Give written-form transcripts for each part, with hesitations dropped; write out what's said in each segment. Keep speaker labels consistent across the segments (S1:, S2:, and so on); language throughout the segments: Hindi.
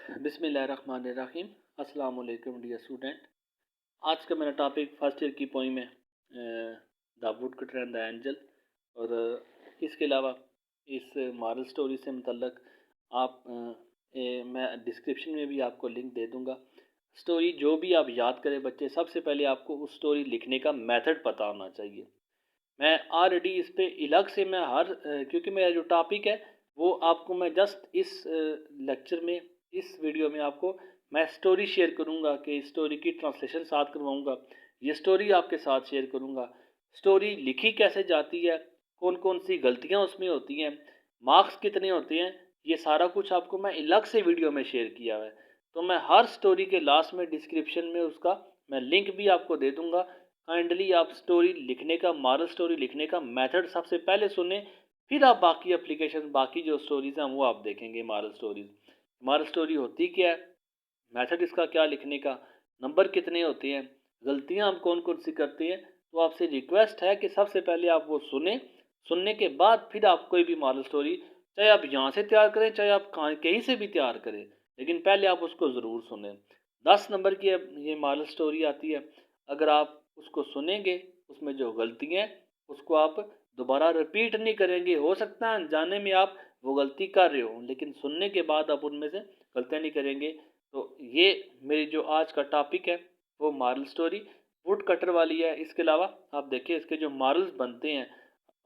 S1: बिस्मिल्लाहिर्रहमानिर्रहीम। अस्सलाम वालेकुम डियर स्टूडेंट। आज का मेरा टॉपिक फर्स्ट ईयर की पोइम है the woodcutter and the angel. और इसके अलावा इस मॉरल स्टोरी से मुतल्लक आप मैं डिस्क्रिप्शन में भी आपको लिंक दे दूंगा। स्टोरी जो भी आप याद करें बच्चे, सबसे पहले आपको उस स्टोरी लिखने का मेथड पता होना चाहिए। मैं ऑलरेडी इस पे अलग से मैं क्योंकि मेरा जो टॉपिक है वो आपको मैं जस्ट इस लेक्चर में, इस वीडियो में आपको मैं स्टोरी शेयर करूंगा कि स्टोरी की ट्रांसलेशन साथ करवाऊंगा। ये स्टोरी आपके साथ शेयर करूंगा। स्टोरी लिखी कैसे जाती है, कौन कौन सी गलतियां उसमें होती हैं, मार्क्स कितने होते हैं, ये सारा कुछ आपको मैं अलग से वीडियो में शेयर किया है। तो मैं हर स्टोरी के लास्ट में डिस्क्रिप्शन में उसका मैं लिंक भी आपको दे दूंगा। काइंडली आप स्टोरी लिखने का, मॉरल स्टोरी लिखने का मेथड सबसे पहले सुने, फिर आप बाकी एप्लीकेशन, बाकी जो स्टोरीज हैं वो आप देखेंगे। मॉरल स्टोरी होती क्या है, मेथड इसका क्या लिखने का, नंबर कितने होते हैं, गलतियां हम कौन कौन सी करते हैं। तो आपसे रिक्वेस्ट है कि सबसे पहले आप वो सुने। सुनने के बाद फिर आप कोई भी मॉरल स्टोरी, चाहे आप यहाँ से तैयार करें चाहे आप कहीं से भी तैयार करें, लेकिन पहले आप उसको ज़रूर सुने। 10 नंबर की ये मॉरल स्टोरी आती है। अगर आप उसको सुनेंगे, उसमें जो गलतियाँ हैं उसको आप दोबारा रिपीट नहीं करेंगे। हो सकता है अनजाने में आप वो गलती कर रहे हो, लेकिन सुनने के बाद आप उनमें से गलतियाँ नहीं करेंगे। तो ये मेरी जो आज का टॉपिक है वो मॉरल स्टोरी वुड कटर वाली है। इसके अलावा आप देखिए इसके जो मॉरल्स बनते हैं,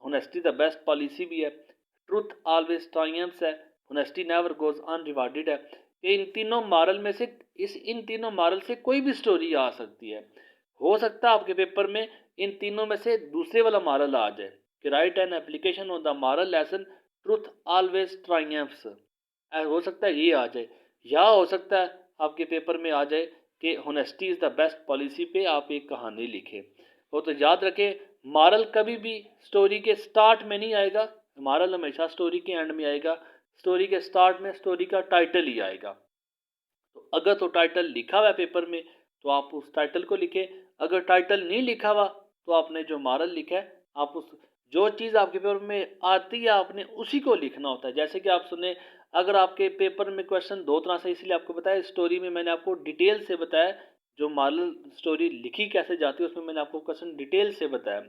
S1: होनेस्टी द बेस्ट पॉलिसी भी है, ट्रूथ ऑलवेज ट्रायम्फ्स है, होनेस्टी नेवर गोज अनरिवार्डेड है। ये इन तीनों मॉरल में से, इन तीनों मॉरल से कोई भी स्टोरी आ सकती है। हो सकता है आपके पेपर में इन तीनों में से दूसरे वाला मॉरल आ जाए कि right an application on the moral lesson truth always triumphs, हो सकता है ये आ जाए। या हो सकता है आपके पेपर में आ जाए कि honesty is the best policy पे आप एक कहानी लिखें। वो तो याद रखें, मॉरल कभी भी स्टोरी के स्टार्ट में नहीं आएगा, मॉरल हमेशा स्टोरी के एंड में आएगा। स्टोरी के स्टार्ट में स्टोरी का टाइटल ही आएगा। तो अगर तो टाइटल लिखा हुआ है पेपर में तो आप उस टाइटल को लिखें। अगर टाइटल नहीं लिखा हुआ तो आपने जो मॉरल लिखा है, आप उस जो चीज़ आपके पेपर में आती है आपने उसी को लिखना होता है। जैसे कि आप सुने, अगर आपके पेपर में क्वेश्चन दो तरह से, इसलिए आपको बताया स्टोरी में मैंने आपको डिटेल से बताया जो मॉरल स्टोरी लिखी कैसे जाती है, उसमें मैंने आपको क्वेश्चन डिटेल से बताया।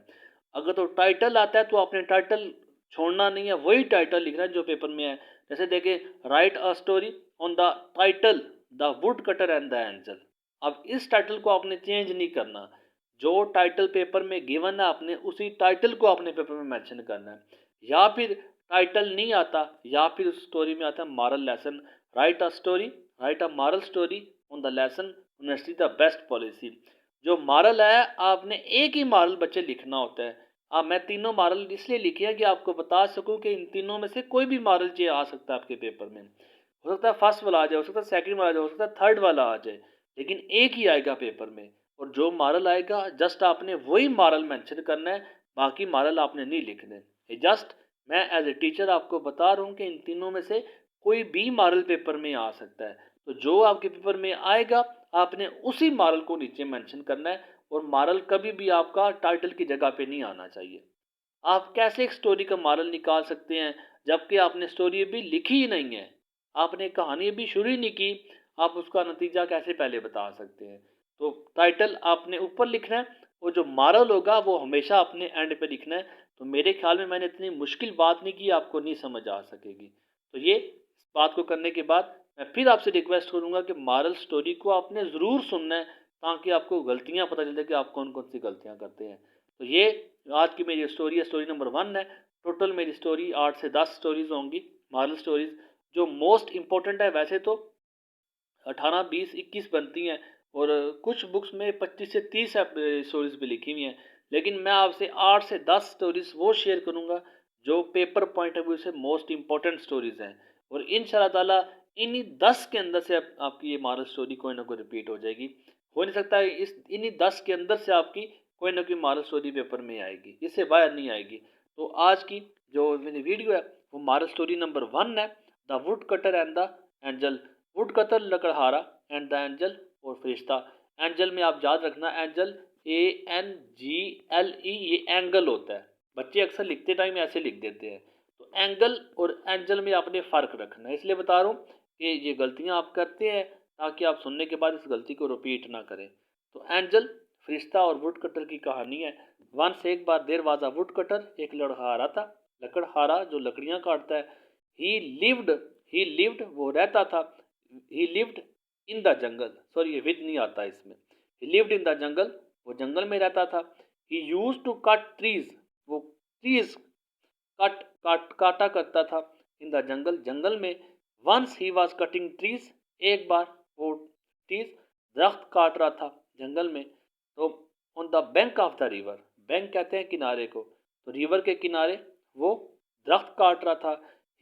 S1: अगर तो टाइटल आता है तो आपने टाइटल छोड़ना नहीं है, वही टाइटल लिखना है जो पेपर में है। जैसे देखिए, right a story on the title the woodcutter and the angel. अब इस टाइटल को आपने चेंज नहीं करना, जो टाइटल पेपर में गिवन है आपने उसी टाइटल को अपने पेपर में मेंशन करना है। या फिर टाइटल नहीं आता, या फिर उस स्टोरी में आता है moral lesson, right a story, right a moral story on the lesson honesty the best policy. जो मॉरल है आपने एक ही मॉरल बच्चे लिखना होता है। अब मैं तीनों मॉरल इसलिए लिखी है कि आपको बता सकूं कि इन तीनों में से कोई भी मॉरल जे आ सकता है आपके पेपर में। हो सकता है फर्स्ट वाला आ जाए, हो सकता है सेकंड वाला आ जाए, हो सकता है थर्ड वाला आ जाए, लेकिन एक ही आएगा पेपर में। और जो मॉरल आएगा जस्ट आपने वही मॉरल मेंशन करना है, बाकी मॉरल आपने नहीं लिखने। ये जस्ट मैं एज ए टीचर आपको बता रहा हूँ कि इन तीनों में से कोई भी मॉरल पेपर में आ सकता है। तो जो आपके पेपर में आएगा आपने उसी मॉरल को नीचे मेंशन करना है। और मॉरल कभी भी आपका टाइटल की जगह पे नहीं आना चाहिए। आप कैसे एक स्टोरी का मॉरल निकाल सकते हैं जबकि आपने स्टोरी अभी लिखी ही नहीं है, आपने कहानी अभी शुरू ही नहीं की, आप उसका नतीजा कैसे पहले बता सकते हैं। तो टाइटल आपने ऊपर लिखना है और जो मॉरल होगा वो हमेशा अपने एंड पे लिखना है। तो मेरे ख्याल में मैंने इतनी मुश्किल बात नहीं की, आपको नहीं समझ आ सकेगी। तो ये इस बात को करने के बाद मैं फिर आपसे रिक्वेस्ट करूंगा कि मॉरल स्टोरी को आपने ज़रूर सुनना है, ताकि आपको गलतियां पता चल जाए कि आप कौन कौन सी गलतियां करते हैं। तो ये आज की मेरी स्टोरी है, स्टोरी नंबर 1 है। टोटल मेरी स्टोरी 8 से 10 स्टोरीज होंगी, मॉरल स्टोरीज। जो मोस्ट इंपॉर्टेंट है, वैसे तो 18, 20, 21 बनती हैं और कुछ बुक्स में 25 से 30 स्टोरीज भी लिखी हुई हैं, लेकिन मैं आपसे 8 से 10 स्टोरीज वो शेयर करूंगा जो पेपर पॉइंट ऑफ व्यू से मोस्ट इंपॉर्टेंट स्टोरीज हैं। और इंशाल्लाह ताला इन्हीं 10 के अंदर से आपकी ये मॉरल स्टोरी कोई ना कोई रिपीट हो जाएगी। हो नहीं सकता इस इन्हीं 10 के अंदर से आपकी कोई ना कोई मॉरल स्टोरी पेपर में आएगी, इससे बाहर नहीं आएगी। तो आज की जो मेरी वीडियो है वो मॉरल स्टोरी नंबर 1 है, the woodcutter and the angel. Woodcutter लकड़हारा एंड द एंजल और फरिश्ता। एंजल में आप याद रखना, एंजल ANGLE, ये एंगल होता है। बच्चे अक्सर लिखते टाइम ऐसे लिख देते हैं। तो एंगल और एंजल में आपने फ़र्क रखना है, इसलिए बता रहा हूँ कि ये गलतियां आप करते हैं ताकि आप सुनने के बाद इस गलती को रिपीट ना करें। तो एंजल, फरिश्ता और वुड कटर की कहानी है। वंस एक बार there was a woodcutter, एक लड़हारा था, लकड़हारा जो लकड़ियां काटता है। ही लिव्ड ही लिव्ड वो रहता था। ही lived in the jungle, sorry ये विद नहीं आता इसमें। ही लिव्ड इन द जंगल, वो जंगल में रहता था। He used to cut trees, वो ट्रीज काटा करता था। इन द जंगल, जंगल में। Once he was cutting trees, एक बार वो ट्रीज दरख्त काट रहा था जंगल में। तो on the bank of the river, bank कहते हैं किनारे को, तो रिवर के किनारे वो दरख्त काट रहा था।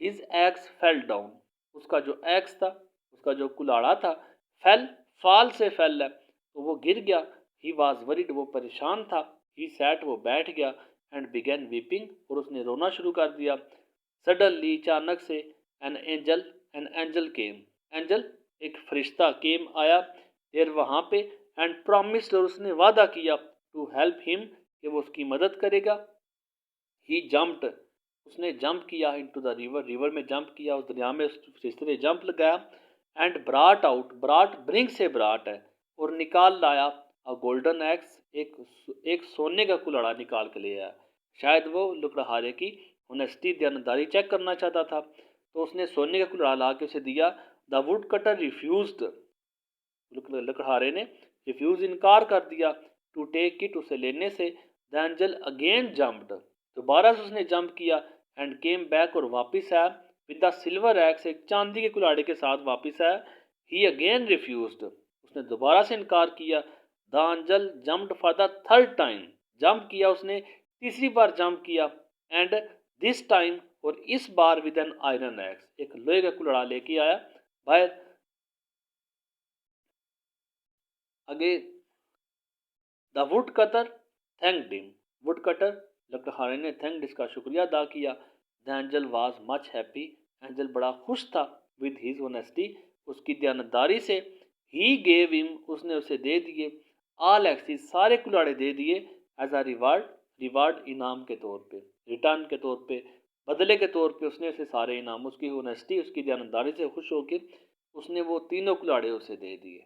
S1: हिज एक्स फेल डाउन, उसका जो एक्स था, उसका जो कुल्हाड़ा था, फेल, फाल से फेल है, तो वो गिर गया। ही वॉज वरीड, वो परेशान था। ही सैट, वो बैठ गया। एंड बिगैन वीपिंग, और उसने रोना शुरू कर दिया। सडनली, अचानक से, एन एंजल केम, एंजल एक फरिश्ता, केम आया, देर वहाँ पे, एंड प्रॉमिस्ड, और उसने वादा किया, टू हेल्प हिम, कि वो उसकी मदद करेगा। ही जम्प्ड, उसने जंप किया इनटू द रिवर, रिवर में जंप किया, उस दरिया में उस फरिश्ते ने जंप लगाया। एंड ब्राट आउट, ब्राट ब्रिंग से ब्राट है, और निकाल लाया, अ गोल्डन एक्स, एक सोने का कुल्हाड़ा निकाल के ले आया। शायद वो लकड़हारे की ऑनेस्टी, दयानतदारी चेक करना चाहता था, तो उसने सोने का कुल्हाड़ा ला के उसे दिया। द वुड कटर रिफ्यूज्ड, लकड़हारे ने रिफ्यूज, इनकार कर दिया, टू टेक इट, उसे लेने से। द एंजल अगेन जम्प्ड, दोबारा से उसने जंप किया। एंड केम बैक, और वापस आया, विद द सिल्वर एक्स, एक चांदी के कुल्हाड़े के साथ वापस आया। ही अगेन रिफ्यूज्ड, उसने दोबारा से इनकार किया। The angel jumped for the third time, jump किया उसने, तीसरी बार जंप किया। एंड दिस टाइम, और इस बार, विद एन आयरन एक्स, एक लोहे का कुल्हाड़ा लेके आया बाहर। आगे, the woodcutter thanked him, woodcutter, लकड़हारे ने थैंक्ड, इसका शुक्रिया अदा किया। The angel was much happy, angel बड़ा खुश था, विद हिज ऑनेस्टी, उसकी दयानतदारी से। ही गेव हिम, उसने उसे दे दिए, ऑल एक्सिस, सारे कुल्हाड़े दे दिए, एज अ रिवार्ड, रिवार्ड इनाम के तौर पे, रिटर्न के तौर पे, बदले के तौर पे उसने उसे सारे इनाम, उसकी ऑनेस्टी, उसकी दयानतदारी से खुश होकर उसने वो तीनों कुल्हाड़े उसे दे दिए।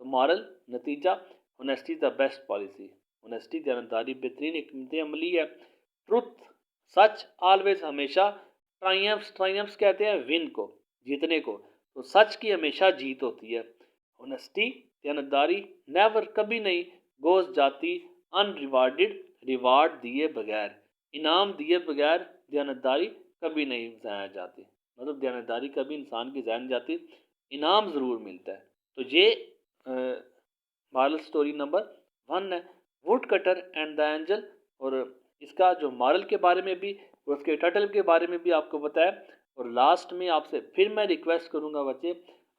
S1: तो मॉरल, नतीजा, honesty is the best policy, honesty दयानतदारी बेहतरीन हिकमत अमली है। ट्रुथ, सच, ऑलवेज, हमेशा। ट्रायम्फ्स, ट्रायम्फ्स कहते हैं विन को, जीतने को, तो सच की हमेशा जीत होती है। ऑनेस्टी, दयानतदारी, नेवर, कभी नहीं, गोज, जाती, अनरिवार्डेड, रिवार्ड दिए बगैर, इनाम दिए बगैर दयानतदारी कभी नहीं जाया जाती। मतलब दयानतदारी कभी इंसान की जाया नहीं जाती, इनाम ज़रूर मिलता है। तो ये मॉरल स्टोरी नंबर 1 है, would cutter and the angel. और इसका जो मॉरल के बारे में भी और उसके टाइटल के बारे में भी आपको बताया। और लास्ट में आपसे फिर मैं रिक्वेस्ट करूंगा बच्चे,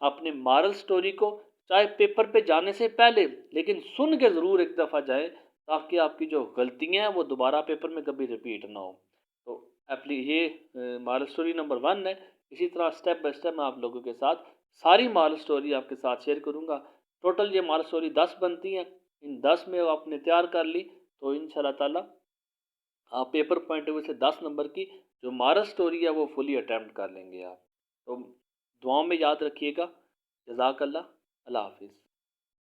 S1: अपने मॉरल स्टोरी को चाहे पेपर पे जाने से पहले, लेकिन सुन के ज़रूर एक दफ़ा जाए, ताकि आपकी जो गलतियाँ हैं वो दोबारा पेपर में कभी रिपीट ना हो। तो ये मॉरल स्टोरी नंबर 1 है। इसी तरह स्टेप बाय स्टेप मैं आप लोगों के साथ सारी मॉरल स्टोरी आपके साथ शेयर करूँगा। टोटल ये मॉरल स्टोरी 10 बनती हैं। इन 10 में आपने तैयार कर ली तो इंशाल्लाह ताला आप पेपर पॉइंट ऑफ व्यू से 10 नंबर की जो मॉरल स्टोरी है वो फुली अटैम्प्ट कर लेंगे आप। तो दुआओं में याद रखिएगा। जज़ाकल्लाह, अल्लाह हाफिज़।